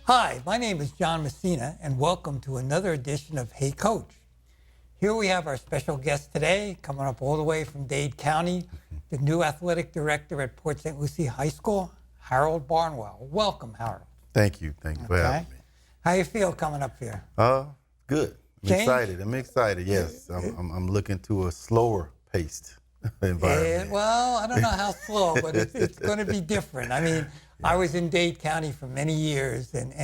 Hi, my name is John Messina, and welcome to another edition of Hey Coach. Here we have our special guest today, coming up all the way from Dade County, the new athletic director at Port St. Lucie High School, Harold Barnwell. Welcome, Harold. Thank you for having me. How you feel coming up here? Good. I'm excited. Yes, I'm looking to a slower paced environment. Well, I don't know how slow, but it's going to be different. I mean, I was in Dade County for many years, and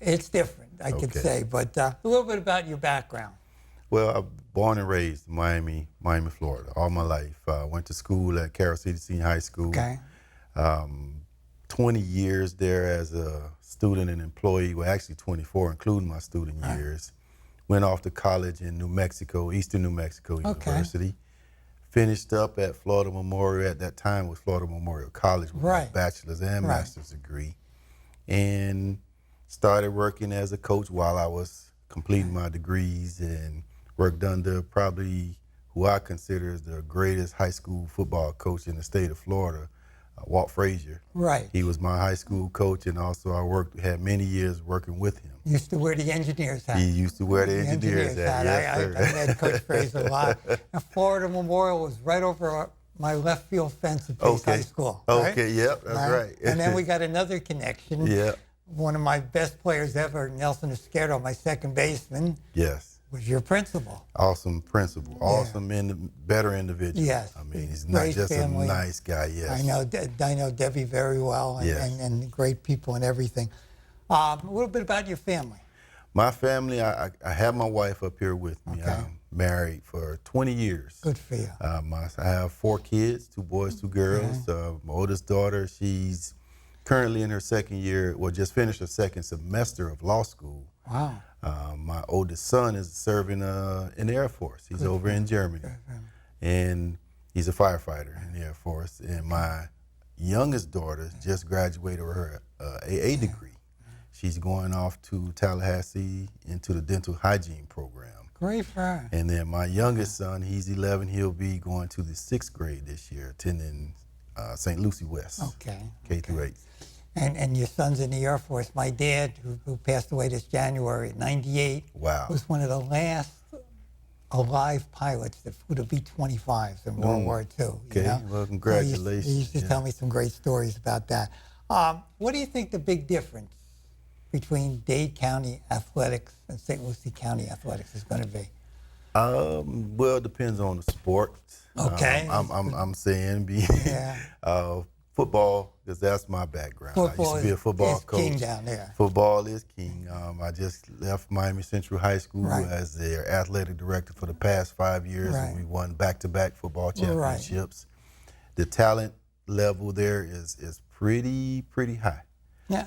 it's different, I could say. But a little bit about your background. Well, I'm born and raised in Miami, Florida, all my life. Went to school at Carroll City Senior High School. Okay. 20 years there as a student and employee. Well, actually 24, including my student years. Went off to college in New Mexico, Eastern New Mexico University. Finished up at Florida Memorial. At that time was Florida Memorial College with my bachelor's and master's degree. And started working as a coach while I was completing my degrees, and worked under probably who I consider is the greatest high school football coach in the state of Florida, Walt Frazier. Right. He was my high school coach, and also I had many years working with him. Used to wear the engineer's hat. He used to wear the engineer's hat. Yes, sir. I met Coach Frazier a lot. And Florida Memorial was right over my left field fence at Pace High School. Right? Okay, yep, that's right. And then we got another connection. Yeah. One of my best players ever, Nelson Esquerdo, my second baseman. Yes. Was your principal. Awesome principal. Awesome better individual. Yes. I mean, he's not just family. A nice guy. Yes. I know Debbie very well, and great people and everything. A little bit about your family. My family, I have my wife up here with me. Okay. I'm married for 20 years. Good for you. I have 4 kids, 2 boys, 2 girls. My oldest daughter, she's currently in her second year, just finished her second semester of law school. Wow. My oldest son is serving in the Air Force. He's over in Germany. And he's a firefighter in the Air Force. And my youngest daughter just graduated with her AA degree. She's going off to Tallahassee into the dental hygiene program. Great for her. And then my youngest son, he's 11. He'll be going to the 6th grade this year, attending St. Lucie West. K through 8. And your son's in the Air Force. My dad, who passed away this January at 98, was one of the last alive pilots that flew the B-25s in World War II. Okay, well, congratulations. He used to tell me some great stories about that. What do you think the big difference between Dade County athletics and St. Lucie County athletics is going to be? Well, it depends on the sport. Okay. I'm saying football, because that's my background. I used to be a football coach. King down there. Football is king. I just left Miami Central High School as their athletic director for the past 5 years, and we won back-to-back football championships. The talent level there is pretty high. Yeah.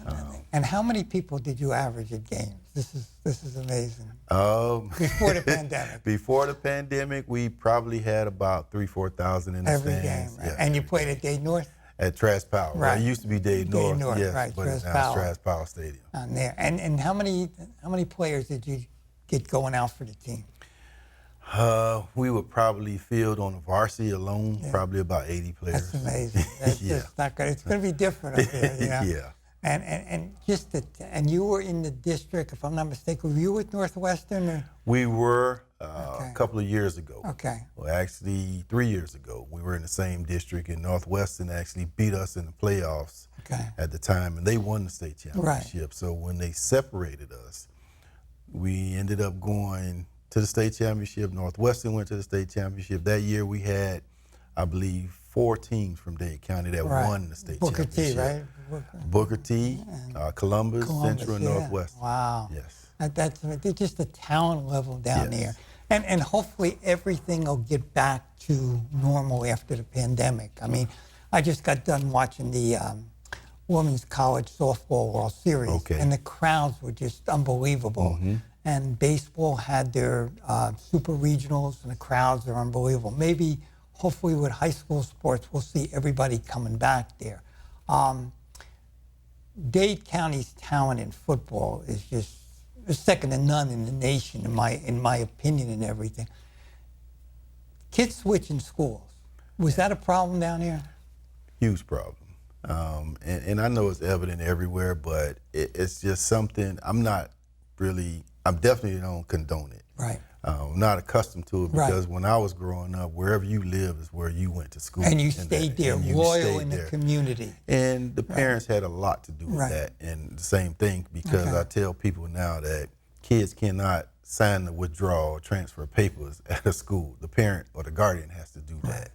And how many people did you average at games? This is amazing. Before the pandemic. Before the pandemic, we probably had about 3,000-4,000 in the every stands. Game. Right? And you played at Dade North? At Trask Powell. Right. It used to be Dade North, yes, but it's now Trask Powell Stadium. On there. And how many players did you get going out for the team? We would probably field on the varsity alone, probably about 80 players. That's amazing. That's just not good. It's going to be different up here, you know? Yeah. And you were in the district, if I'm not mistaken. Were you with Northwestern? Or? We were a couple of years ago. Okay. Well, actually 3 years ago, we were in the same district, and Northwestern actually beat us in the playoffs at the time, and they won the state championship. Right. So when they separated us, we ended up going to the state championship. Northwestern went to the state championship. That year we had, I believe, 4 teams from Dade County that won the state championship. Booker T, right? Booker T, Columbus, Central, and Northwestern. Wow. Yes. That's just the talent level down there. And hopefully everything will get back to normal after the pandemic. I mean, I just got done watching the Women's College Softball World Series, and the crowds were just unbelievable. And baseball had their super regionals, and the crowds are unbelievable. Maybe, hopefully with high school sports, we'll see everybody coming back there. Dade County's talent in football is just second to none in the nation, in my opinion, and everything. Kids switching schools, was that a problem down here? Huge problem. And I know it's evident everywhere, but it's just something I definitely don't condone it. Right. I'm not accustomed to it because when I was growing up, wherever you live is where you went to school. And you stayed there, loyal in the community. And the parents had a lot to do with that. And the same thing, because I tell people now that kids cannot sign the withdrawal or transfer papers at a school. The parent or the guardian has to do that.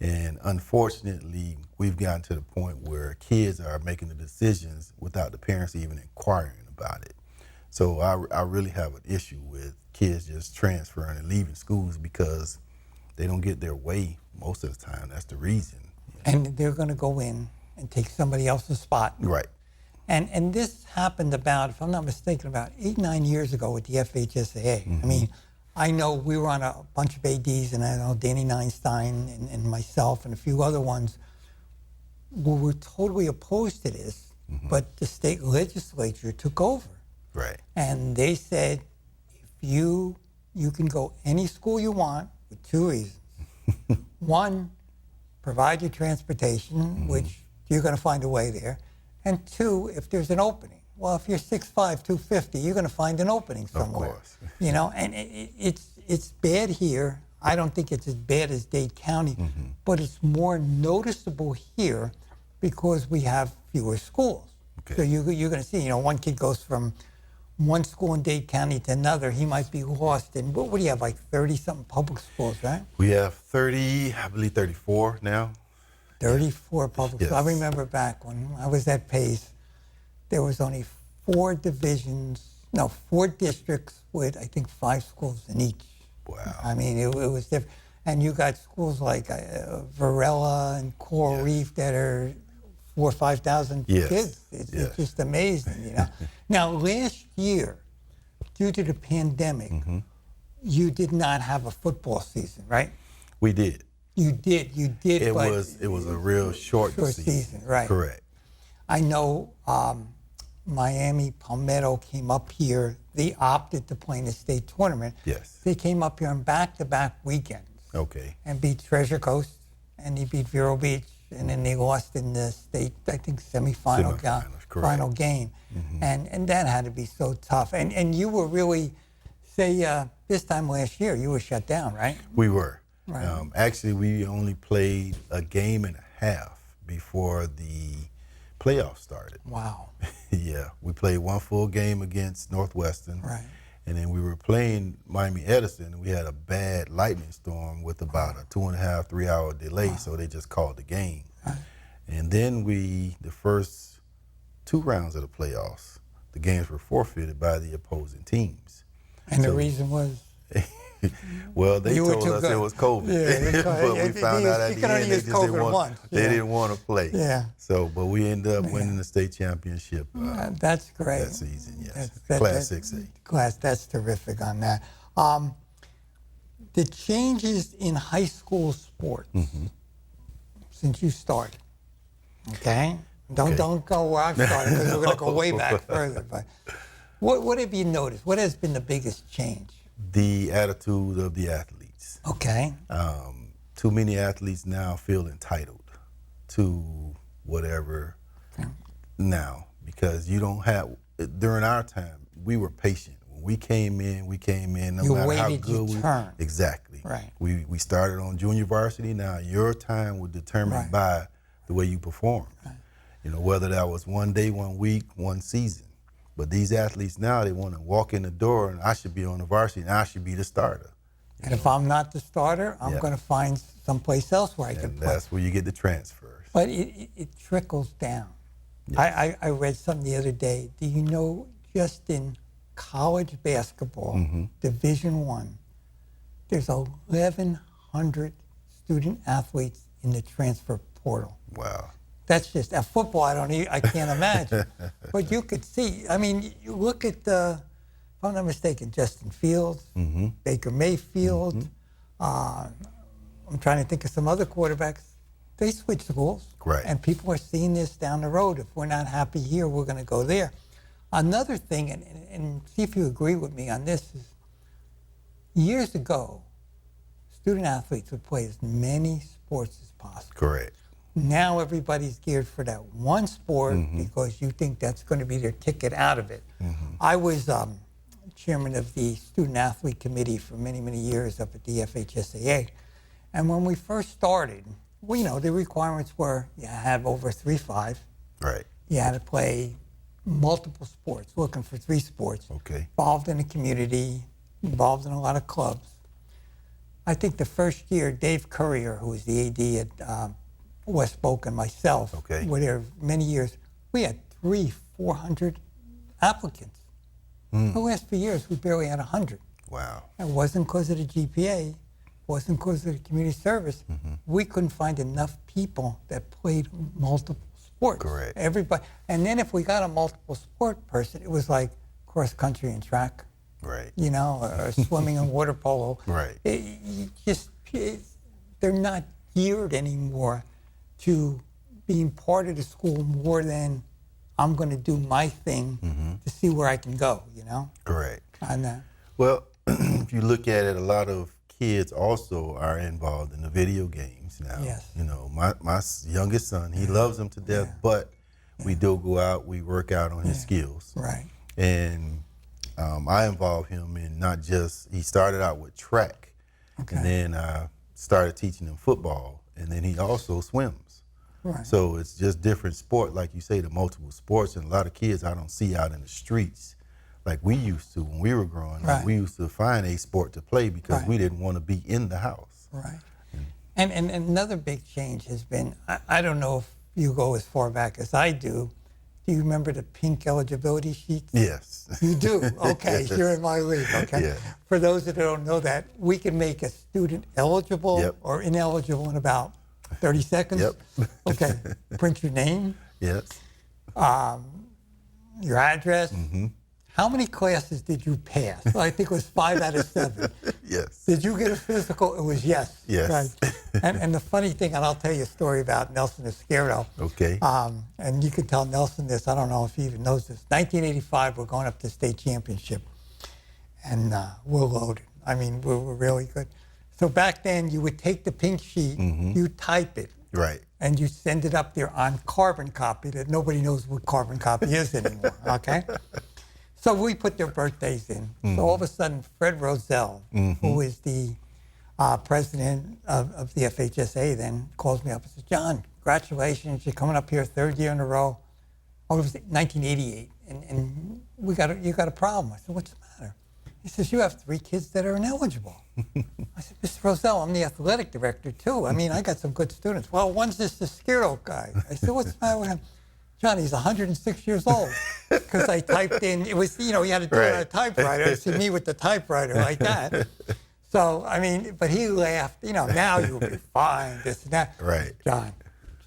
And unfortunately, we've gotten to the point where kids are making the decisions without the parents even inquiring about it. So I really have an issue with kids just transferring and leaving schools because they don't get their way most of the time. That's the reason. And they're going to go in and take somebody else's spot. Right. And this happened about, if I'm not mistaken, about 8-9 years ago with the FHSAA. I mean, I know we were on a bunch of ADs, and I know Danny Neinstein and myself and a few other ones were totally opposed to this, but the state legislature took over. Right. And they said, if you can go any school you want with 2 reasons. One, provide your transportation, which you're going to find a way there. And 2, if there's an opening. Well, if you're 6'5", 250, you're going to find an opening somewhere. Of course. You know, and it's bad here. I don't think it's as bad as Dade County, but it's more noticeable here because we have fewer schools. Okay. So you're going to see, you know, one kid goes from one school in Dade County to another. He might be lost in, what do you have, like 30-something public schools, right? We have 30, I believe 34 now. 34 public schools. I remember back when I was at Pace, there was only 4 districts with, I think, 5 schools in each. Wow. I mean, it was different. And you got schools like Varela and Coral Reef that are 4,000 or 5,000 kids. It's just amazing, you know. Now, last year, due to the pandemic, you did not have a football season, right? We did. You did. It was a real short season. Right. Correct. I know Miami Palmetto came up here. They opted to play in the state tournament. Yes. They came up here on back-to-back weekends. Okay. And beat Treasure Coast, and they beat Vero Beach, and then they lost in the state, I think, final game. And that had to be so tough. And you were really, this time last year, you were shut down, right? We were. Right. Actually, we only played a game and a half before the playoffs started. Wow. Yeah, we played one full game against Northwestern. Right. And then we were playing Miami Edison, and we had a bad lightning storm with about a 2.5, 3 hour delay, so they just called the game. Right. And then the first 2 rounds of the playoffs, the games were forfeited by the opposing teams. And the reason was? Well, they told us it was COVID. Yeah, but we found out at the end they just didn't want to play. Yeah. So, but we ended up winning the state championship. That's great. That season, yes. Class 6A. That's terrific on that. The changes in high school sports since you started, okay? Don't go where I started because we're going to go way back further. But what have you noticed? What has been the biggest change? The attitude of the athletes. Okay. Too many athletes now feel entitled to whatever now, because you don't have, during our time, we were patient. When we came in, no matter how good we were. Exactly. Right. We started on junior varsity. Now your time was determined by the way you performed. Right. You know, whether that was one day, 1 week, 1 season. But these athletes now, they want to walk in the door and I should be on the varsity and I should be the starter. And if I'm not the starter, I'm going to find someplace else where I can play. That's where you get the transfers. But it trickles down. Yes. I read something the other day. Do you know, just in college basketball, Division I, there's 1,100 student athletes in the transfer portal. Wow. That's just, at football, I can't imagine. But you could see, I mean, you look at, if I'm not mistaken, Justin Fields, Baker Mayfield, I'm trying to think of some other quarterbacks. They switch schools. Right. And people are seeing this down the road. If we're not happy here, we're going to go there. Another thing, and see if you agree with me on this, is years ago, student athletes would play as many sports as possible. Correct. Now everybody's geared for that one sport because you think that's going to be their ticket out of it. I was chairman of the student athlete committee for many, many years up at the FHSAA. And when we first started, the requirements were you had over 3.5. Right. You had to play multiple sports, looking for 3 sports. Okay. Involved in the community, involved in a lot of clubs. I think the first year, Dave Currier, who was the AD at West Polk, and myself were there many years. We had 400 applicants. The last few years, we barely had 100. Wow. It wasn't because of the GPA, wasn't because of the community service. We couldn't find enough people that played multiple sports. Correct. Everybody, and then if we got a multiple sport person, it was like cross country and track. Right. Or swimming and water polo. Right. They're not geared anymore to being part of the school more than I'm going to do my thing to see where I can go, Correct. And, well, if you look at it, a lot of kids also are involved in the video games now. Yes. My youngest son, he loves them to death, but we do go out, we work out on his skills. Right. And I involve him in not just, he started out with track, and then I started teaching him football, and then he also swims. Right. So it's just different sport, like you say, the multiple sports, and a lot of kids I don't see out in the streets like we used to when we were growing up. We used to find a sport to play because we didn't want to be in the house. Right. And another big change has been, I don't know if you go as far back as I do. Do you remember the pink eligibility sheets? Yes. You do? Okay, yes. You're in my league, okay? Yeah. For those that don't know that, we can make a student eligible or ineligible in about 30 seconds. Yep. Okay, print your name. Yes. Your address. How many classes did you pass? I think it was 5 out of 7. Yes. Did you get a physical? It was yes. Yes. Right. And the funny thing, and I'll tell you a story about Nelson Esquerdo. Okay. And you can tell Nelson this. I don't know if he even knows this. 1985, we're going up to state championship. And we're loaded. I mean, we're really good. So back then, you would take the pink sheet, you type it. Right. And you send it up there on carbon copy that nobody knows what carbon copy is anymore, okay? So we put their birthdays in. So all of a sudden, Fred Roselle, who is the president of the FHSA, then calls me up and says, John, congratulations, you're coming up here 3rd year in a row. Oh, it was 1988, and you got a problem. I said, what's the matter? He says, you have 3 kids that are ineligible. I said, Mr. Roselle, I'm the athletic director too. I mean, I got some good students. Well, one's this Esquerdo guy. I said, what's the matter with him? John, he's 106 years old. Because I typed in, it was, you had to do it on a typewriter. See me with the typewriter like that. So, I mean, but he laughed, now you'll be fine, this and that. Right. John,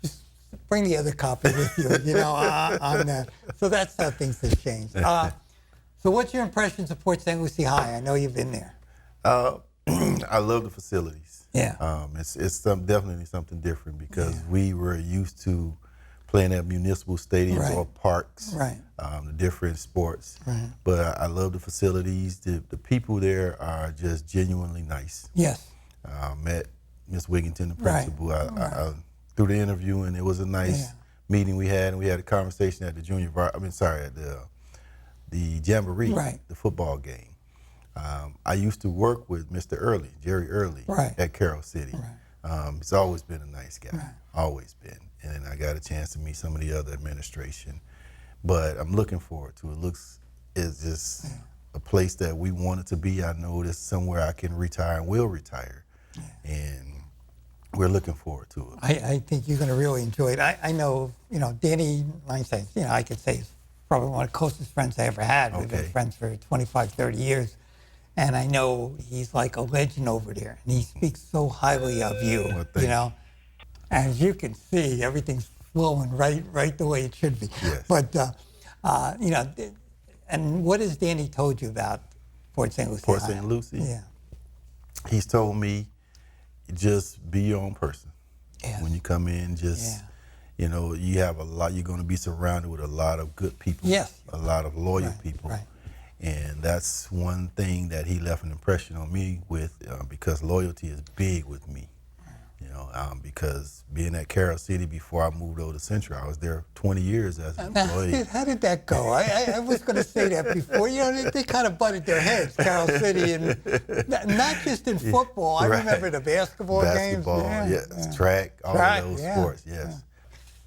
just bring the other copy with you, on that. So that's how things have changed. So what's your impressions of Port St. Lucie High? I know you've been there. I love the facilities. Yeah. It's definitely something different because we were used to playing at municipal stadiums or parks, the different sports. Right. But I love the facilities. The people there are just genuinely nice. Yes. Met Miss Wigginton, the principal, I through the interview, and it was a nice meeting we had, and we had a conversation at the the jamboree, the football game. I used to work with Mr. Early, Jerry Early, at Carroll City. Right. He's always been a nice guy, always been. And then I got a chance to meet some of the other administration. But I'm looking forward to it. It's just a place that we want it to be. I know this is somewhere I can retire and will retire. And we're looking forward to it. I think you're going to really enjoy it. I know, Danny Weinstein, I could say is probably one of the closest friends I ever had. We've been friends for 25, 30 years. And I know he's like a legend over there. And he speaks so highly of you, As you can see, everything's flowing right the way it should be. Yes. But, and what has Danny told you about Port St. Lucie? Port St. Lucie? Yeah. He's told me, just be your own person. Yes. When you come in, you have a lot, you're going to be surrounded with a lot of good people. Yes. A lot of loyal people. Right. And that's one thing that he left an impression on me with, because loyalty is big with me. because being at Carroll City before I moved over to Central, I was there 20 years as an employee. How did that go? I was going to say that before. They kind of butted their heads, Carroll City, and not just in football. I remember the basketball games. Yes, track, all of those sports, yes. Yeah.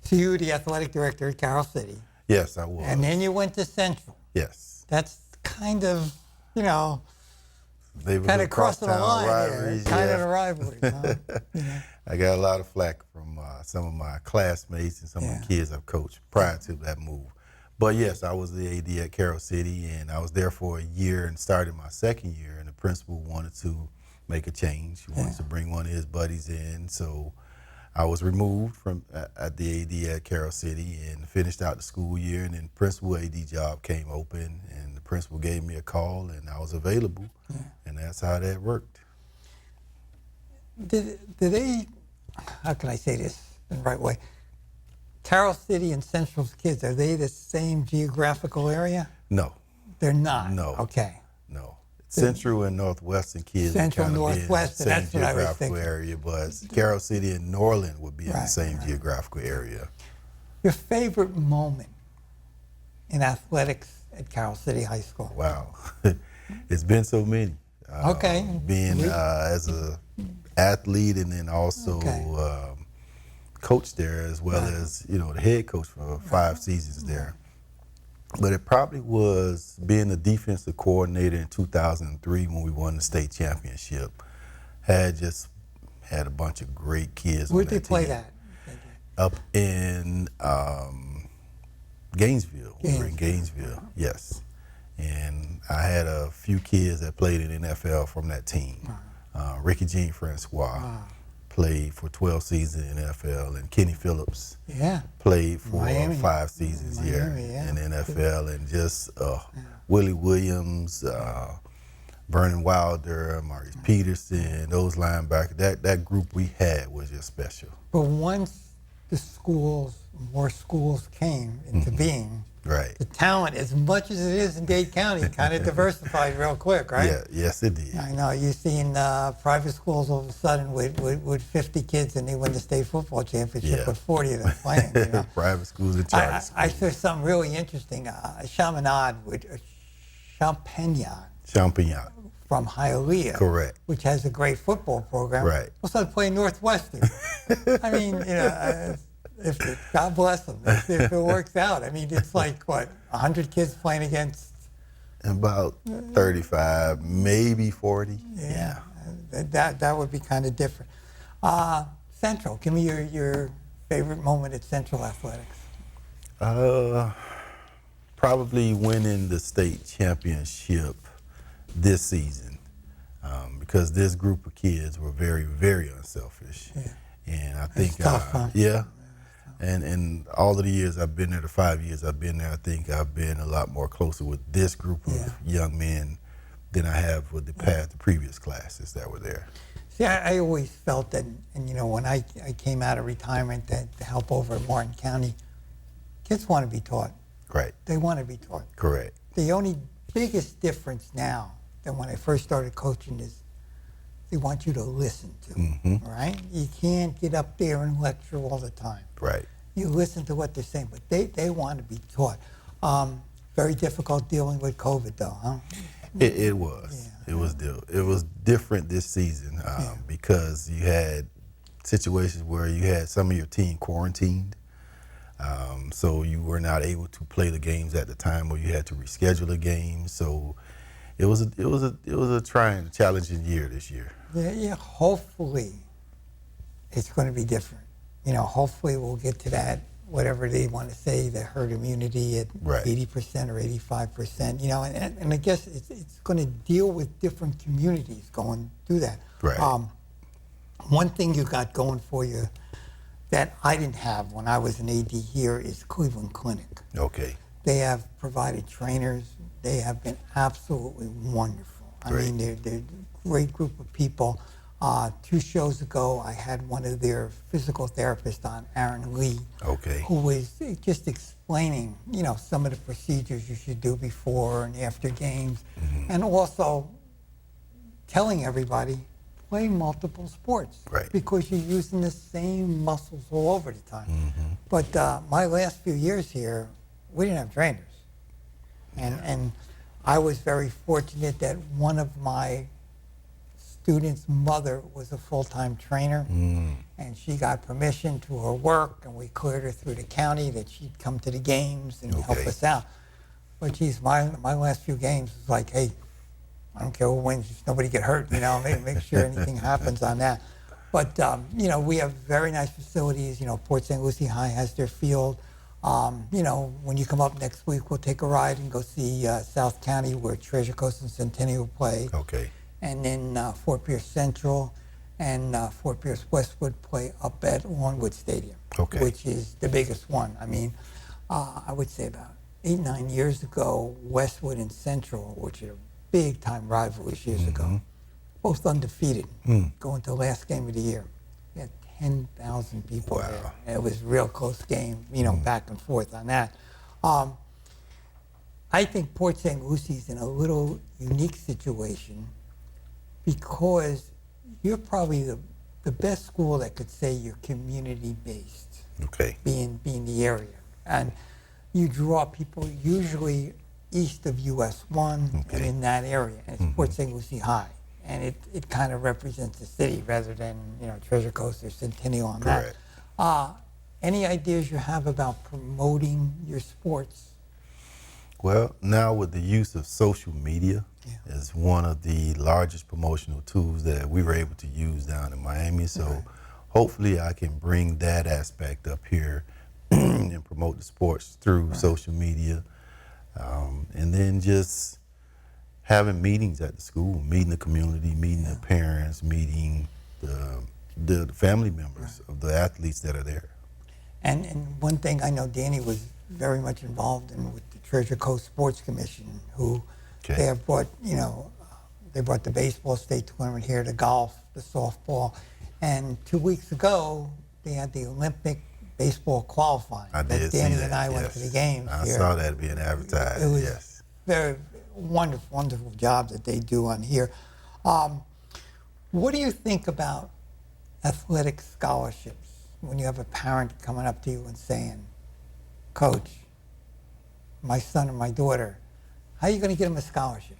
So you were the athletic director at Carroll City. Yes, I was. And then you went to Central. Yes. That's kind of, They were kind of crossing the line rivalries, there. Kind of a rivalry. Huh? I got a lot of flack from some of my classmates and some of the kids I've coached prior to that move. But yes, I was the AD at Carroll City, and I was there for a year and started my second year, and the principal wanted to make a change. He wanted to bring one of his buddies in, so I was removed from at the AD at Carroll City and finished out the school year, and then principal AD job came open, and the principal gave me a call, and I was available, and that's how that worked. Did they, how can I say this in the right way? Carroll City and Central's kids, are they the same geographical area? No. They're not? No. Okay. No. Central and Northwestern kids Central, are kind Northwestern, of in the that's same what I was geographical thinking. area, but Carroll City and Norland would be in the same geographical area. Your favorite moment in athletics at Carroll City High School? Wow. It's been so many. Being as a athlete and then also coach there as well as, the head coach for 5 seasons there. But it probably was being the defensive coordinator in 2003 when we won the state championship. Had a bunch of great kids. Where'd they play that? Up in Gainesville. We were in Gainesville, yes. And I had a few kids that played in the NFL from that team. Ricky Jean Francois played for 12 seasons in the NFL, and Kenny Phillips played for Miami. 5 seasons here in the NFL, and just Willie Williams, Vernon Wilder, Maurice Peterson, those linebackers, that group we had was just special. But once more schools came into being, right, the talent, as much as it is in Dade County, kind of diversified real quick, right? Yeah, yes it did. I know, you've seen private schools all of a sudden with 50 kids and they win the state football championship with 40 of them playing. Private schools and charter schools. I saw something really interesting. Chaminade Champagnat. From Hialeah, correct, which has a great football program. Right. We'll start playing Northwestern. I mean, God bless them. If it works out, I mean, it's like what, 100 kids playing against about 35, maybe 40. Yeah. That would be kind of different. Central, give me your favorite moment at Central Athletics. Probably winning the state championship this season, because this group of kids were very, very unselfish. And I think, tough, huh? And all of the years I've been there, the 5 years I've been there, I think I've been a lot more closer with this group of young men than I have with the previous classes that were there. See, I always felt that, and when I came out of retirement to help over at Martin County, kids want to be taught. Right. They want to be taught. Correct. The only biggest difference now than when I first started coaching is they want you to listen to them, right? You can't get up there and lecture all the time. Right. You listen to what they're saying, but they want to be taught. Very difficult dealing with COVID, though, huh? It was. Yeah. It was different this season because you had situations where you had some of your team quarantined. So you were not able to play the games at the time, or you had to reschedule the games. So it was a trying, challenging year this year. Yeah. Hopefully, it's going to be different. Hopefully we'll get to that, whatever they want to say, the herd immunity at 80% or 85%. And I guess it's going to deal with different communities going through that. Right. One thing you got going for you that I didn't have when I was an AD here is Cleveland Clinic. Okay. They have provided trainers. They have been absolutely wonderful. Great. I mean, they're a great group of people. 2 shows ago, I had one of their physical therapists on, Aaron Lee, who was just explaining, some of the procedures you should do before and after games, and also telling everybody play multiple sports. Right. Because you're using the same muscles all over the time. But my last few years here, we didn't have trainers. And I was very fortunate that one of my student's mother was a full-time trainer, and she got permission to her work, and we cleared her through the county that she'd come to the games and help us out. But geez, my last few games was like, hey, I don't care who wins, just nobody get hurt, you know, make sure anything happens on that. But, you know, we have very nice facilities. You know, Port St. Lucie High has their field. You know, when you come up next week, we'll take a ride and go see South County where Treasure Coast and Centennial play. Okay. And then Fort Pierce Central and Fort Pierce Westwood play up at Longwood Stadium, which is the biggest one. I mean, I would say about 8-9 years ago, Westwood and Central, which are big-time rivalries years ago, both undefeated, going to the last game of the year. We had 10,000 people there. And it was a real close game, you know, back and forth on that. I think Port St. Lucie's in a little unique situation because you're probably the best school that could say you're community-based, being the area. And you draw people usually east of US 1 and in that area. And it's Port St. Lucie High. And it kind of represents the city rather than, you know, Treasure Coast or Centennial on that. Any ideas you have about promoting your sports? Well, now with the use of social media is one of the largest promotional tools that we were able to use down in Miami. So hopefully I can bring that aspect up here and promote the sports through social media. And then just having meetings at the school, meeting the community, meeting the parents, meeting the family members of the athletes that are there. And one thing I know Danny was very much involved in with the Treasure Coast Sports Commission, who they have brought, you know, they brought the baseball state tournament here, the golf, the softball, and 2 weeks ago they had the Olympic baseball qualifying. I did Danny see that, and I went to the games. I saw that being advertised. It was very wonderful, wonderful job that they do on here. What do you think about athletic scholarships when you have a parent coming up to you and saying, Coach, my son or my daughter, how are you going to get him a scholarship?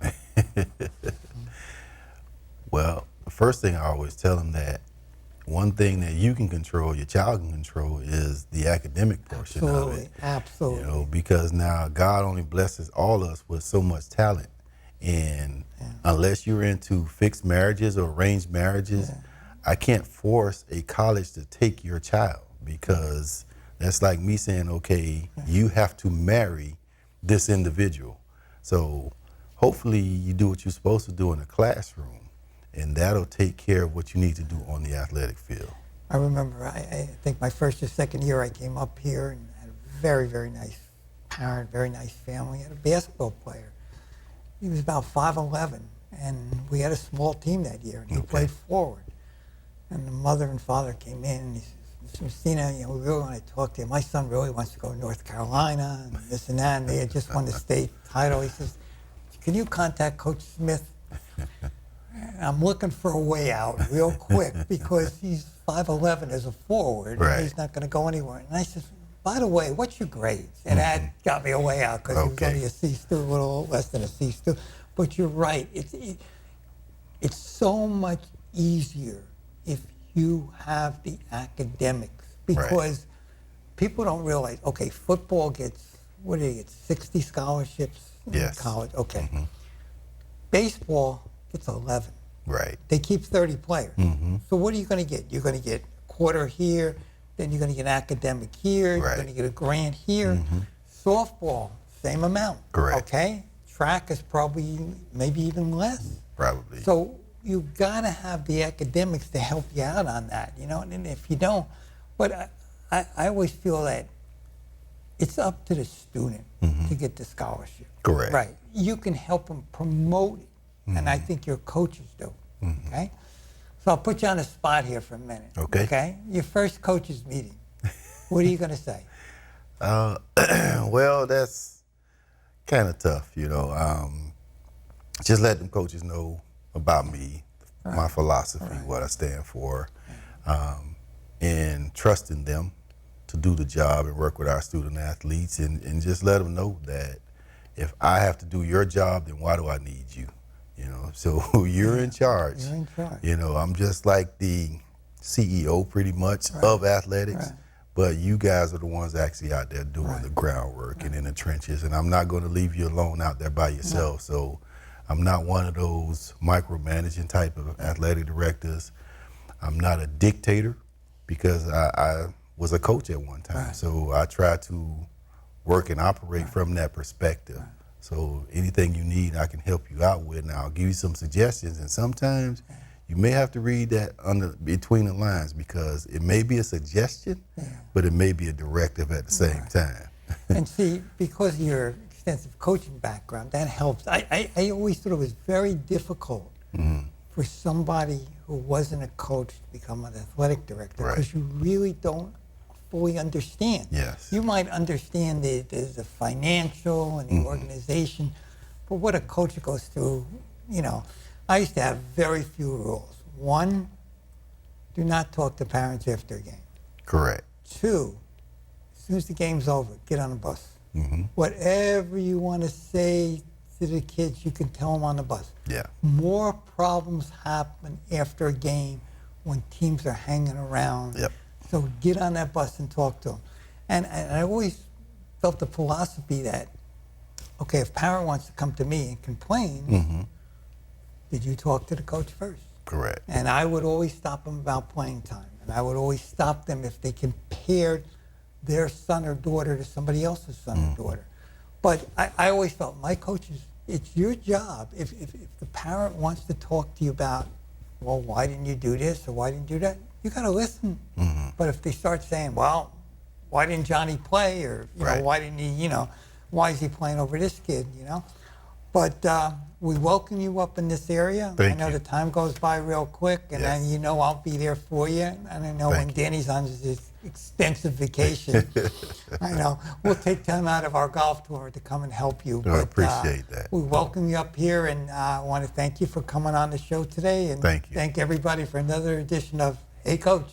Well, the first thing I always tell them that one thing that you can control, your child can control, is the academic portion of it. Absolutely. You know, because now God only blesses all of us with so much talent. And unless you're into fixed marriages or arranged marriages, I can't force a college to take your child, because that's like me saying, okay, you have to marry this individual. So hopefully you do what you're supposed to do in the classroom, and that'll take care of what you need to do on the athletic field. I remember, I think my first or second year I came up here and had a very, very nice parent, very nice family. I had a basketball player. He was about 5'11", and we had a small team that year, and he played forward. And the mother and father came in, and he says, Mr. Messina, you know, we really want to talk to you. My son really wants to go to North Carolina, and this and that, and they had just won the state title. He says, can you contact Coach Smith? And I'm looking for a way out real quick, because he's 5'11" as a forward, and he's not going to go anywhere. And I said, by the way, what's your grades? And that got me a way out, because he was only a C2, a little less than a C2. But you're right. It's so much easier if you have the academics, because people don't realize, okay, football gets, what do you get, 60 scholarships in college? Okay. Baseball gets 11. They keep 30 players. So what are you going to get? You're going to get a quarter here, then you're going to get academic here, you're going to get a grant here. Softball, same amount. Okay? Track is probably maybe even less. So you've got to have the academics to help you out on that, you know, and if you don't, but I always feel that it's up to the student to get the scholarship. Right. You can help them promote it, and I think your coaches do, okay? So I'll put you on the spot here for a minute, okay? Your first coaches meeting, what are you going to say? Well, that's kind of tough, you know. Just let them coaches know about me, my philosophy, what I stand for, and trusting them to do the job and work with our student athletes, and just let them know that if I have to do your job, then why do I need you? You know, so you're in charge. You're in charge. You know, I'm just like the CEO pretty much of athletics, but you guys are the ones actually out there doing the groundwork and in the trenches, and I'm not going to leave you alone out there by yourself. So I'm not one of those micromanaging type of athletic directors. I'm not a dictator because I was a coach at one time. So I try to work and operate from that perspective. So anything you need, I can help you out with. Now I'll give you some suggestions, and sometimes you may have to read that between the lines because it may be a suggestion, but it may be a directive at the same time. And see, because of your extensive coaching background, that helps. I always thought it was very difficult for somebody who wasn't a coach to become an athletic director because you really don't fully understand. Yes. You might understand the financial and the organization, but what a coach goes through, you know, I used to have very few rules. One, do not talk to parents after a game. Correct. Two, as soon as the game's over, get on the bus. Whatever you want to say to the kids, you can tell them on the bus. More problems happen after a game when teams are hanging around. So get on that bus and talk to them. And I always felt the philosophy that, okay, if a parent wants to come to me and complain, did you talk to the coach first? Correct. And I would always stop them about playing time. And I would always stop them if they compared their son or daughter to somebody else's son or daughter. But I always felt, my coaches, it's your job. If the parent wants to talk to you about, well, why didn't you do this or why didn't you do that? You got to listen. But if they start saying, well, why didn't Johnny play? Or, you know, why didn't he, you know, why is he playing over this kid, you know? But we welcome you up in this area. I know the time goes by real quick, and then you know I'll be there for you. And I know when Danny's on his extensive vacation, I know we'll take time out of our golf tour to come and help you. I appreciate that. We welcome you up here, and I want to thank you for coming on the show today, and thank everybody for another edition of Hey Coach.